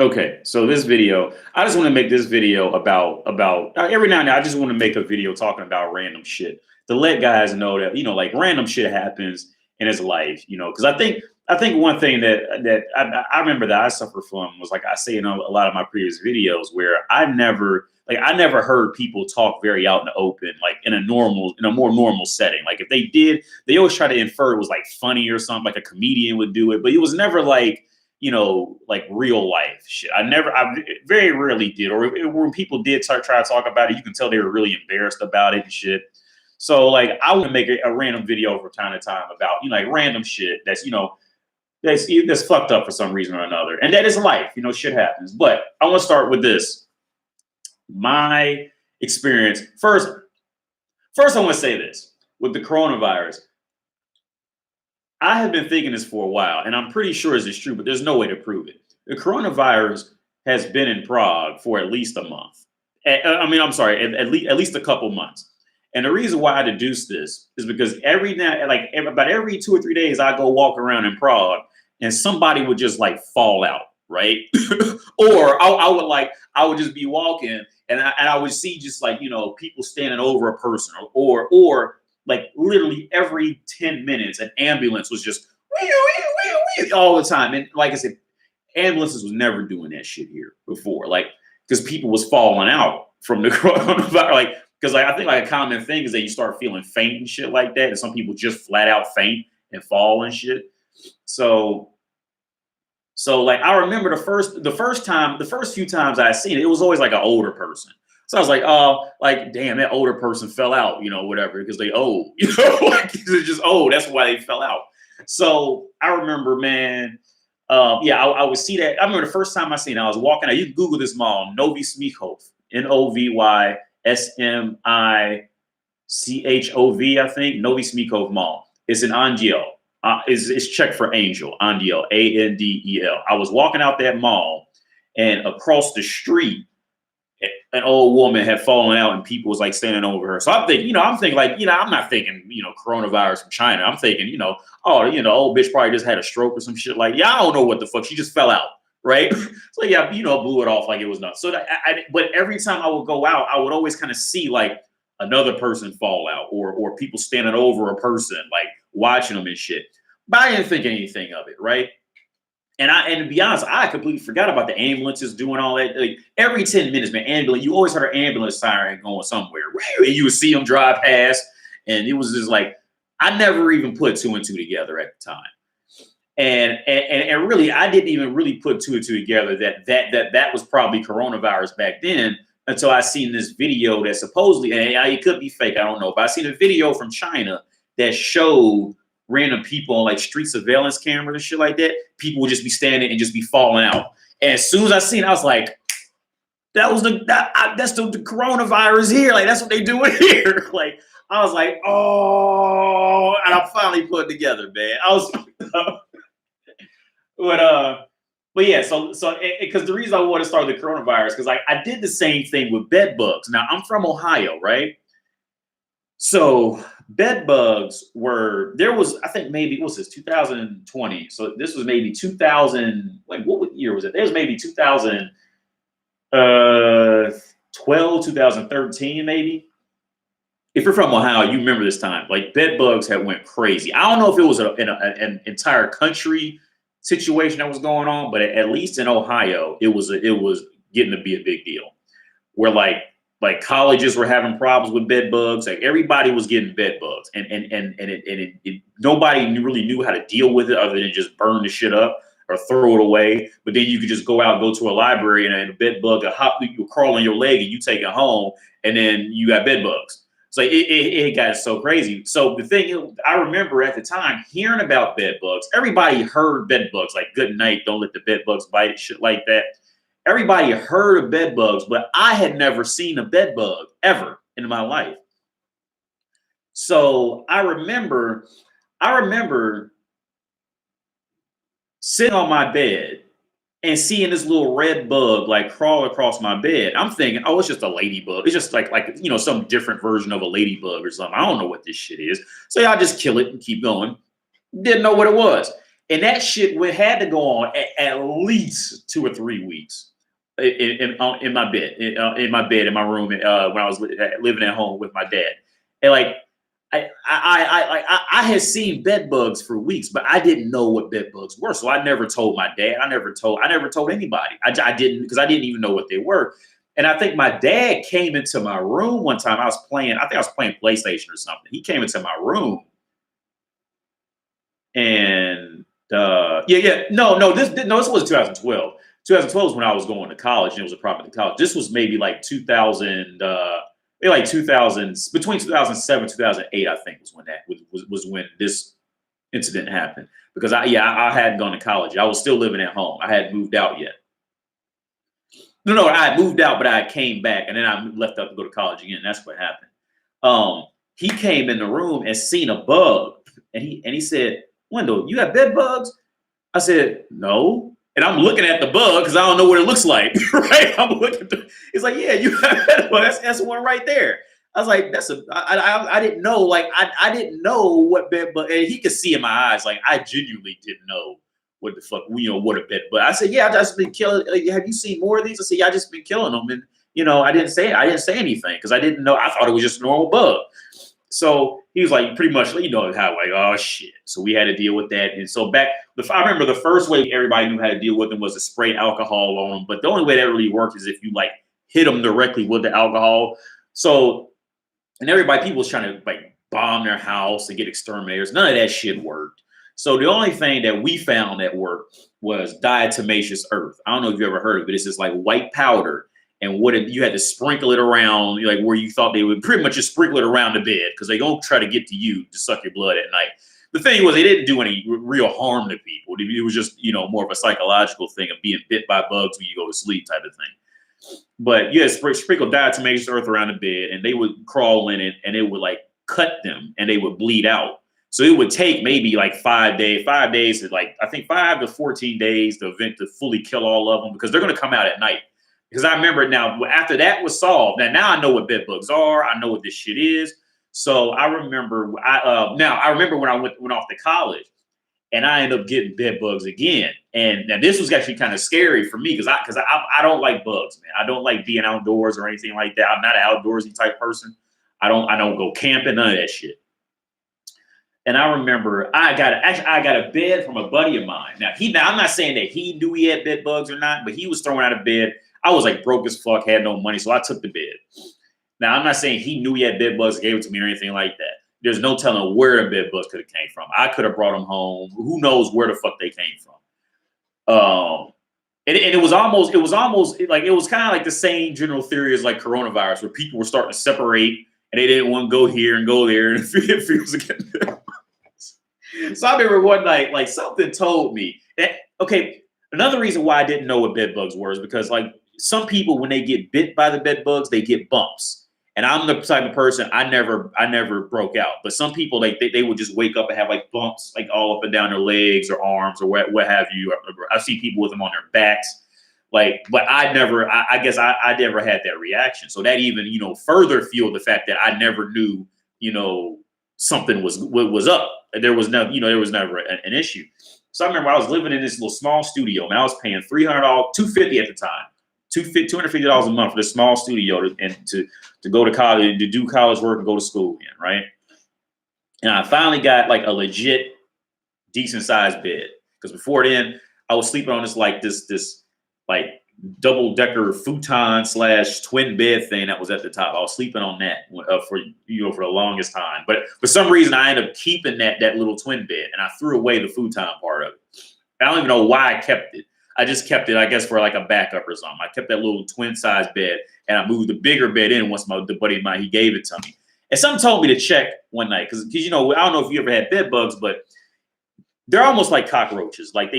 Okay, so this video, I just want to make this video about every now and then I just want to make a video talking about random shit to let guys know that like random shit happens in his life, because I think one thing that I remember that I suffered from was like I say in a lot of my previous videos where I never heard people talk very out in the open like in a more normal setting. Like if they did, they always try to infer it was like funny or something, like a comedian would do it, but it was never like like real life shit. I very rarely did. Or when people did try to talk about it, you can tell they were really embarrassed about it and shit. So like, I want to make a random video from time to time about like random shit that's fucked up for some reason or another, and that is life. Shit happens. But I want to start with this. My experience first. First, I want to say this with the coronavirus. I have been thinking this for a while, and I'm pretty sure this is true, but there's no way to prove it. The coronavirus has been in Prague for at least a month. I mean, I'm sorry, at least a couple months. And the reason why I deduce this is because about every 2 or 3 days, I go walk around in Prague, and somebody would just like fall out, right? Or I would just be walking, and I would see just like people standing over a person, or like literally every 10 minutes, an ambulance was just all the time. And like I said, ambulances was never doing that shit here before. Like, because people was falling out from the coronavirus. Like, because I think like a common thing is that you start feeling faint and shit like that. And some people just flat out faint and fall and shit. So like I remember the first few times I seen it, it was always like an older person. So I was like, oh, like damn, that older person fell out, whatever, because they old, like they're just old. That's why they fell out. So I remember, man, yeah, I would see that. I remember the first time I seen it, I was walking out. You can Google this mall, Novi Smikov, NovySmicov, I think, Novi Smikov Mall. It's in Andiel. It's Czech for angel, Andel, Andel. I was walking out that mall, and across the street, an old woman had fallen out, and people was like standing over her. So I'm thinking, I'm not thinking, coronavirus from China. I'm thinking, old bitch probably just had a stroke or some shit. Like, yeah, I don't know what the fuck. She just fell out, right? So yeah, blew it off like it was nuts. So but every time I would go out, I would always kind of see like another person fall out, or people standing over a person, like watching them and shit. But I didn't think anything of it, right? And to be honest, I completely forgot about the ambulances doing all that. Like every 10 minutes, man, ambulance, you always heard an ambulance siren going somewhere. And you would see them drive past. And it was just like, I never even put two and two together at the time. And really, I didn't even really put two and two together that was probably coronavirus back then, until I seen this video that supposedly, and it could be fake, I don't know, but I seen a video from China that showed random people on like street surveillance cameras and shit like that. People would just be standing and just be falling out. And as soon as I seen it, I was like, that's the coronavirus here. Like, that's what they doing here. Like, I was like, oh, and I finally put it together, man. I was, but yeah, so because the reason I want to start the coronavirus, because I did the same thing with bedbugs. Now I'm from Ohio, right? So bedbugs I think maybe, what was this, 2020? So this was maybe 2000, like what year was it? There was maybe 2012, 2013, maybe. If you're from Ohio, you remember this time. Like bedbugs had went crazy. I don't know if it was an entire country situation that was going on, but at least in Ohio, it was getting to be a big deal. Where like colleges were having problems with bed bugs. Like everybody was getting bed bugs, and nobody really knew how to deal with it other than just burn the shit up or throw it away. But then you could just go to a library, and a bed bug you crawl on your leg, and you take it home, and then you got bed bugs. So it got so crazy. So the thing is, I remember at the time hearing about bed bugs. Everybody heard bed bugs, like good night, don't let the bed bugs bite, shit like that. Everybody heard of bed bugs, but I had never seen a bed bug ever in my life. So I remember sitting on my bed and seeing this little red bug like crawl across my bed. I'm thinking, oh, it's just a ladybug. It's just like some different version of a ladybug or something. I don't know what this shit is. So I just kill it and keep going. Didn't know what it was. And that shit had to go on at least 2 or 3 weeks in my bed, in my room, when I was living at home with my dad. And like, I had seen bed bugs for weeks, but I didn't know what bed bugs were. So I never told my dad. I never told anybody. I didn't, because I didn't even know what they were. And I think my dad came into my room one time. I think I was playing PlayStation or something. He came into my room and this was 2012. 2012 was when I was going to college, and it was a problem at college. This was maybe like 2000, maybe like 2000, between 2007 2008, I think was when this incident happened. Because I hadn't gone to college. I was still living at home. I hadn't moved out yet. No, I had moved out, but I came back, and then I left out to go to college again. That's what happened. He came in the room and seen a bug, and he said, "Wendell, you have bed bugs?" I said, "No." And I'm looking at the bug because I don't know what it looks like, right? I'm looking. It's like, "Yeah, you have bed bugs. That's one right there." I was like, I didn't know. Like, I didn't know what bed bug. And he could see in my eyes, like, I genuinely didn't know what the fuck, what a bed. But I said, "Yeah, I've just been killing. Have you seen more of these?" I said, "Yeah, I just been killing them." And I didn't say anything because I didn't know. I thought it was just a normal bug. So he was like, pretty much, how, like, oh shit. So we had to deal with that. And so I remember the first way everybody knew how to deal with them was to spray alcohol on them. But the only way that really worked is if you like hit them directly with the alcohol. So, and people was trying to like bomb their house and get exterminators. None of that shit worked. So the only thing that we found that worked was diatomaceous earth. I don't know if you ever heard of it. It's this like white powder. And you had to sprinkle it around, like where you thought they would pretty much just sprinkle it around the bed because they don't try to get to you to suck your blood at night. The thing was, they didn't do any real harm to people. It was just, more of a psychological thing of being bit by bugs when you go to sleep type of thing. But you had to sprinkle diatomaceous earth around the bed, and they would crawl in it, and it would like cut them, and they would bleed out. So it would take maybe like 5 days to like, I think 5 to 14 days to fully kill all of them because they're going to come out at night. Because I remember now, after that was solved, now I know what bed bugs are. I know what this shit is. So I remember, I remember when I went off to college, and I ended up getting bed bugs again. And now this was actually kind of scary for me because I don't like bugs, man. I don't like being outdoors or anything like that. I'm not an outdoorsy type person. I don't go camping, none of that shit. And I remember I got a bed from a buddy of mine. Now I'm not saying that he knew he had bed bugs or not, but he was throwing out of bed. I was like broke as fuck, had no money, so I took the bed. Now, I'm not saying he knew he had bed bugs, gave it to me or anything like that. There's no telling where the bed bugs could have came from. I could have brought them home. Who knows where the fuck they came from? And it was like, it was kind of like the same general theory as like coronavirus, where people were starting to separate and they didn't want to go here and go there, and it feels again. So I remember one night, like something told me that, okay, another reason why I didn't know what bed bugs were is because like some people, when they get bit by the bed bugs, they get bumps. And I'm the type of person, I never broke out. But some people, like they would just wake up and have like bumps like all up and down their legs or arms or what have you. I see people with them on their backs. Like, but I never had that reaction. So that even, further fueled the fact that I never knew, something was up. There was never an issue. So I remember I was living in this little small studio, and I was paying $300, $250 at the time, $250 a month for this small studio to go to college, to do college work and go to school again, right? And I finally got like a legit decent sized bed, because before then I was sleeping on this like double-decker futon / twin bed thing that was at the top. I was sleeping on that for the longest time. But for some reason, I ended up keeping that little twin bed, and I threw away the futon part of it. I don't even know why I kept it. I just kept it, I guess, for like a backup or something. I kept that little twin-size bed, and I moved the bigger bed in once the buddy of mine, he gave it to me. And something told me to check one night, because I don't know if you ever had bed bugs, but they're almost like cockroaches. Like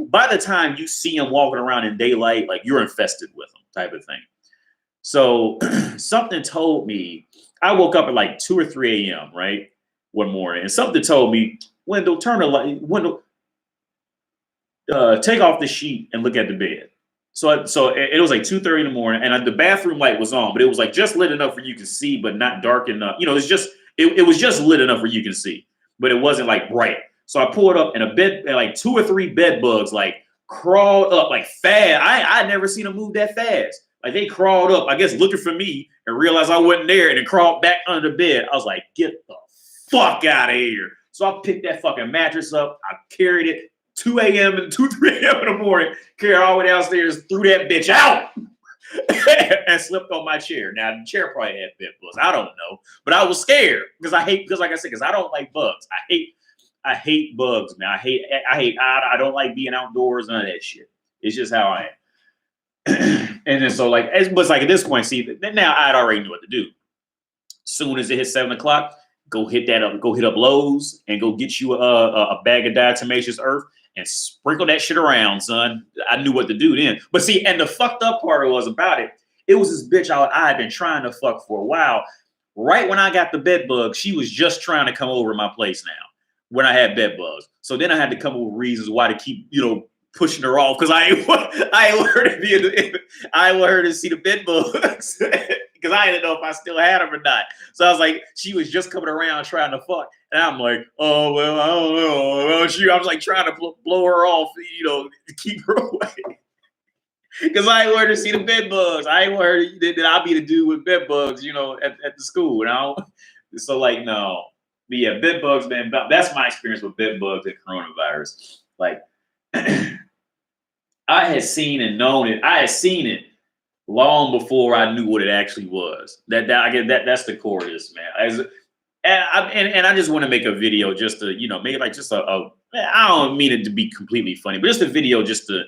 by the time you see them walking around in daylight, like you're infested with them type of thing. So something told me, I woke up at like 2 or 3 a.m., right? One morning, and something told me, Wendell, turn the light, Wendell, take off the sheet and look at the bed. So it was like 2:30 in the morning, and the bathroom light was on, but it was like just lit enough where you could see, but not dark enough. It was just lit enough where you can see, but it wasn't like bright. So I pulled up and like 2 or 3 bed bugs like crawled up like fast. I never seen them move that fast. Like they crawled up, I guess looking for me and realized I wasn't there and then crawled back under the bed. I was like, get the fuck out of here. So I picked that fucking mattress up. I carried it 2 a.m. and 3 a.m. in the morning, carried it all the way downstairs, threw that bitch out and slept on my chair. Now the chair probably had bed bugs. I don't know, but I was scared because like I said, because I don't like bugs. I hate bugs, man. I don't like being outdoors, none of that shit. It's just how I am. And then so like it was like at this point, see, now I'd already knew what to do. Soon as it hit 7 o'clock, go hit up Lowe's and go get you a bag of diatomaceous earth and sprinkle that shit around, son. I knew what to do then. But see, and the fucked up part was about it, it was this bitch I had been trying to fuck for a while. Right when I got the bed bug, she was just trying to come over to my place now when I had bed bugs. So then I had to come up with reasons why to keep, pushing her off because I ain't want her to see the bed bugs because I didn't know if I still had them or not. So I was like, she was just coming around trying to fuck, and I'm like, oh well, I don't know. I was like trying to blow her off, to keep her away because I ain't want her to see the bed bugs. I ain't want her that I'll be the dude with bed bugs, at the school. So like no, but yeah, bed bugs, man. That's my experience with bed bugs and coronavirus. Like. I had seen and known it. I had seen it long before I knew what it actually was. That's the core of this, man. And I just want to make a video just to, make it like just I don't mean it to be completely funny, but just a video just to,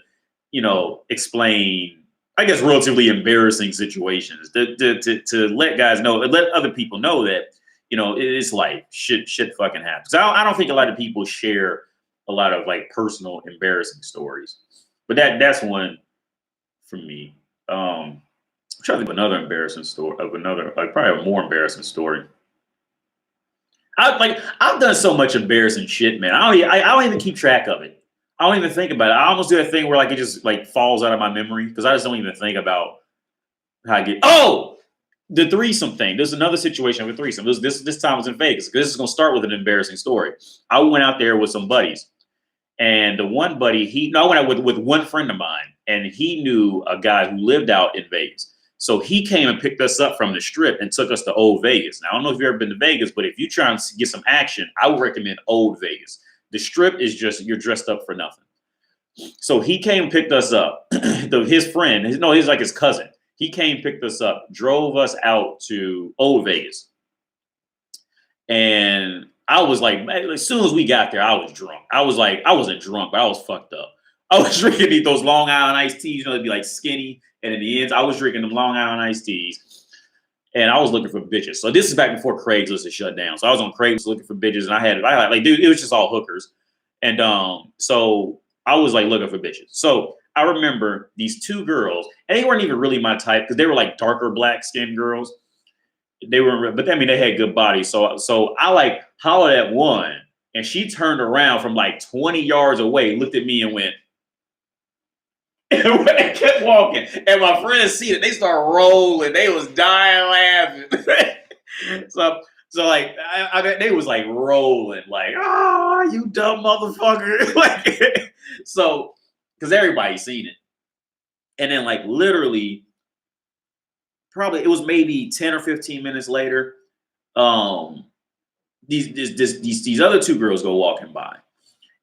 explain, I guess, relatively embarrassing situations to let guys know, let other people know that, it's life. Shit fucking happens. I don't think a lot of people share a lot of like personal embarrassing stories. But that's one for me. I'm trying to think of another embarrassing story probably a more embarrassing story. I've done so much embarrassing shit, man. I don't even keep track of it. I don't even think about it. I almost do that thing where like it just like falls out of my memory because I just don't even think about how I get. Oh, the threesome thing. There's another situation with threesome. This time was in Vegas. This is gonna start with an embarrassing story. I went out there with some buddies. And the one buddy, I went out with one friend of mine, and he knew a guy who lived out in Vegas. So he came and picked us up from the Strip and took us to Old Vegas. Now, I don't know if you've ever been to Vegas, but if you try and get some action, I would recommend Old Vegas. The Strip is just, you're dressed up for nothing. So he came and picked us up. His friend, he's like his cousin. He came, picked us up, drove us out to Old Vegas. And I was like, as soon as we got there, I was drunk. I wasn't drunk, but I was fucked up. I was drinking those Long Island iced teas, they'd be like skinny. And in the ends, I was drinking them Long Island iced teas. And I was looking for bitches. So this is back before Craigslist had shut down. So I was on Craigslist looking for bitches. And I had like, dude, it was just all hookers. And so I was like looking for bitches. So I remember these 2 girls, and they weren't even really my type because they were like darker black skinned girls. They were, but I mean, they had good bodies. So I like hollered at one, and she turned around from like 20 yards away, looked at me, and went, and kept walking. And my friends see it, they start rolling. They was dying laughing. so like they was like rolling, like, oh, you dumb motherfucker. Like, so because everybody seen it, and then like literally. Probably it was maybe 10 or 15 minutes later. These other 2 girls go walking by,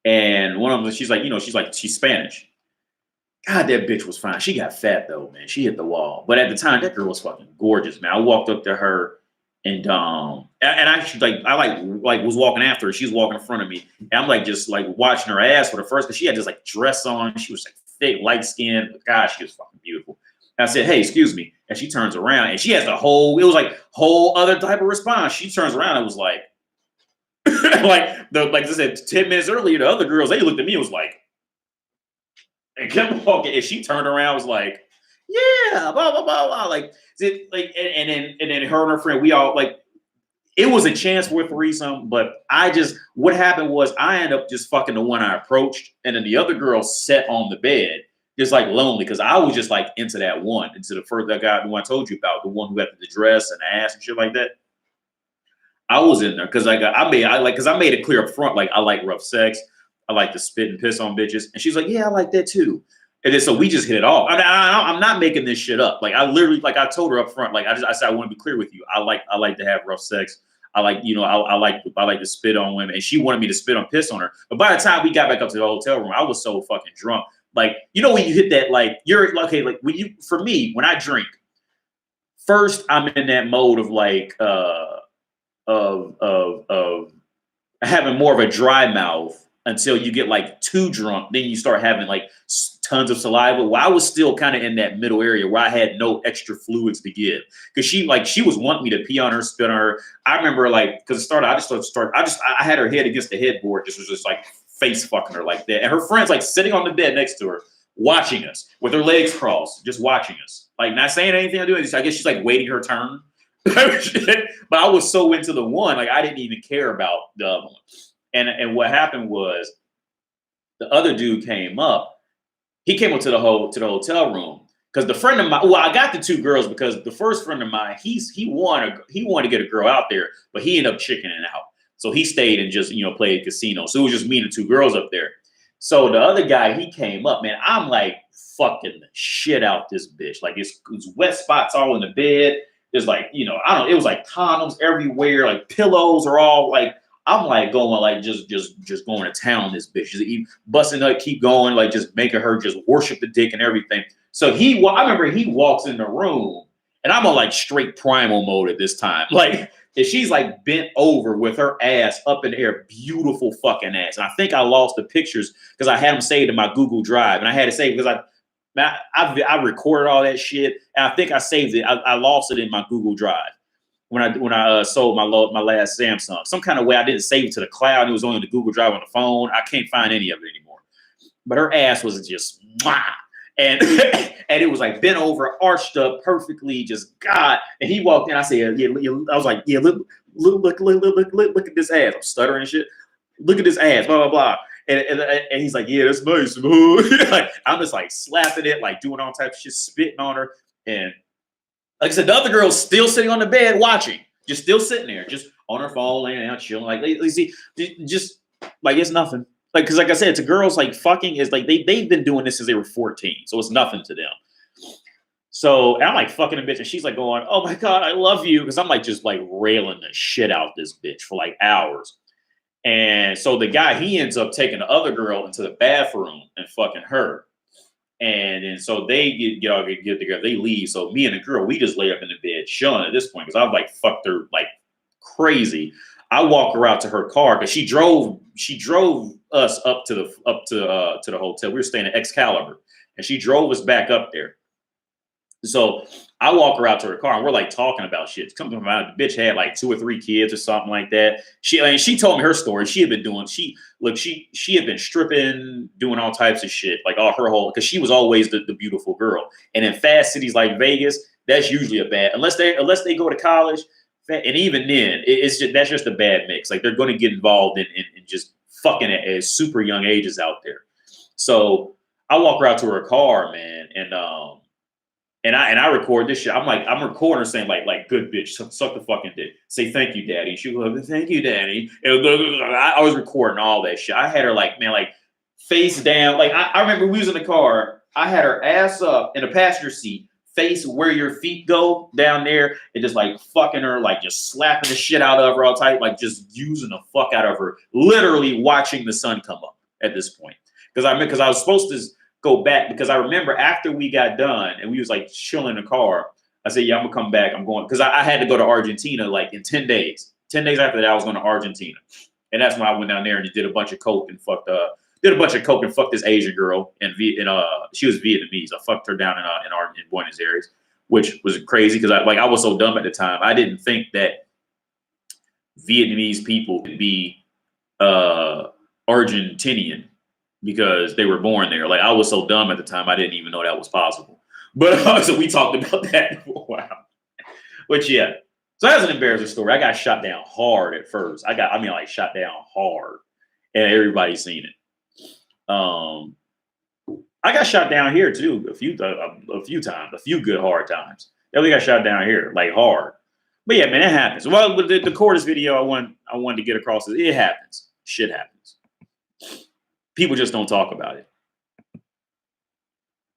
and one of them, she's Spanish. God, that bitch was fine. She got fat though, man. She hit the wall. But at the time, that girl was fucking gorgeous, man. I walked up to her, and I was walking after her. She was walking in front of me, and I'm like just like watching her ass for the first, because she had this like dress on. She was like thick, light skinned. Gosh, she was fucking beautiful. I said, hey, excuse me. And she turns around and she has it was like whole other type of response. She turns around and was like, like I said, 10 minutes earlier, the other girls, they looked at me and was like, and kept walking. And she turned around and was like, yeah, blah, blah, blah, blah. Like, and then her and her friend, we all like, it was a chance for a threesome, but what happened was I ended up just fucking the one I approached. And then the other girl sat on the bed. Just like lonely, because I was just like into that guy who I told you about, the one who had the dress and the ass and shit like that. I was in there because because I made it clear up front, like I like rough sex, I like to spit and piss on bitches, and she's like, yeah, I like that too. And then so we just hit it off. I'm not making this shit up. Like I literally, like I told her up front, like I said I want to be clear with you. I like to have rough sex. I like, I like to spit on women, and she wanted me to spit on piss on her. But by the time we got back up to the hotel room, I was so fucking drunk. Like, when you hit that, like you're okay, like for me, when I drink, first I'm in that mode of like of having more of a dry mouth until you get like too drunk. Then you start having like tons of saliva. Well, I was still kind of in that middle area where I had no extra fluids to give because she was wanting me to pee on her, spit on her. I remember like because it started, I had her head against the headboard, just was just like face fucking her like that, and her friends like sitting on the bed next to her, watching us with her legs crossed, just watching us, like not saying anything or doing. I guess she's like waiting her turn. But I was so into the one, like I didn't even care about the other one. And what happened was the other dude came up. He came up to the hotel room because the friend of mine. Well, I got the two girls because the first friend of mine, he wanted to get a girl out there, but he ended up chickening out. So he stayed and just played casino. So it was just me and the two girls up there. So the other guy, he came up, man. I'm like fucking the shit out this bitch. Like it's wet spots all in the bed. There's like, it was like condoms everywhere, like pillows are all like, I'm like going like just going to town this bitch. Just busting up, keep going, like just making her just worship the dick and everything. So I remember he walks in the room and I'm on like straight primal mode at this time. Like, and she's like bent over with her ass up in the air, beautiful fucking ass. And I think I lost the pictures because I had them saved in my Google Drive. And I had to save because I recorded all that shit, and I think I saved it. I lost it in my Google Drive when I sold my last Samsung. Some kind of way I didn't save it to the cloud. It was only the Google Drive on the phone. I can't find any of it anymore. But her ass was just and and it was like bent over, arched up perfectly, just God. And he walked in. I said, yeah. I was like, yeah, look at this ass. I'm stuttering and shit. Look at this ass. Blah blah blah. And he's like, yeah, that's nice. Like, I'm just like slapping it, like doing all types of shit, spitting on her. And like I said, the other girl's still sitting on the bed watching, just still sitting there, just on her phone, laying down, chilling. Like, see, just like it's nothing. Like, because like I said, to girls, like fucking is like they've been doing this since they were 14, so it's nothing to them. So I'm like fucking a bitch, and she's like going, "Oh my god, I love you," because I'm like just like railing the shit out this bitch for like hours. And so the guy, he ends up taking the other girl into the bathroom and fucking her. And so they get together, they leave. So me and the girl, we just lay up in the bed chilling at this point because I've like fucked her like crazy. I walk her out to her car because she drove us up to the hotel. We were staying at Excalibur, and she drove us back up there. So I walk her out to her car and we're like talking about shit. Come to find out the bitch had like 2 or 3 kids or something like that. She told me her story. She had been stripping, doing all types of shit, like all her whole, because she was always the beautiful girl. And in fast cities like Vegas, that's usually a bad, unless they go to college. And even then, that's just a bad mix. Like they're going to get involved in just fucking at super young ages out there. So I walk her out to her car, man, and I record this shit. I'm recording her saying like good bitch, suck the fucking dick. Say thank you, daddy. She goes, thank you, daddy. And I was recording all that shit. I had her like face down. Like I remember we was in the car. I had her ass up in the passenger seat, face where your feet go down there, and just like fucking her, like just slapping the shit out of her all tight, like just using the fuck out of her. Literally watching the sun come up at this point. Because I was supposed to go back because I remember after we got done and we was like chilling in the car, I said, yeah, I'm gonna come back. I'm going because I had to go to Argentina like in 10 days. 10 days after that, I was going to Argentina. And that's when I went down there and did a bunch of coke and fucked this Asian girl and she was Vietnamese. I fucked her down in Buenos Aires, which was crazy because I was so dumb at the time. I didn't think that Vietnamese people could be Argentinian because they were born there. Like I was so dumb at the time, I didn't even know that was possible. But so we talked about that for a while. But yeah, so that's an embarrassing story. I got shot down hard at first. Like shot down hard, and everybody's seen it. I got shot down here too a few times, a few good hard times. Yeah, we got shot down here like hard. But yeah, man, it happens. Well, with the Cordis video, I wanted to get across is it happens. Shit happens. People just don't talk about it.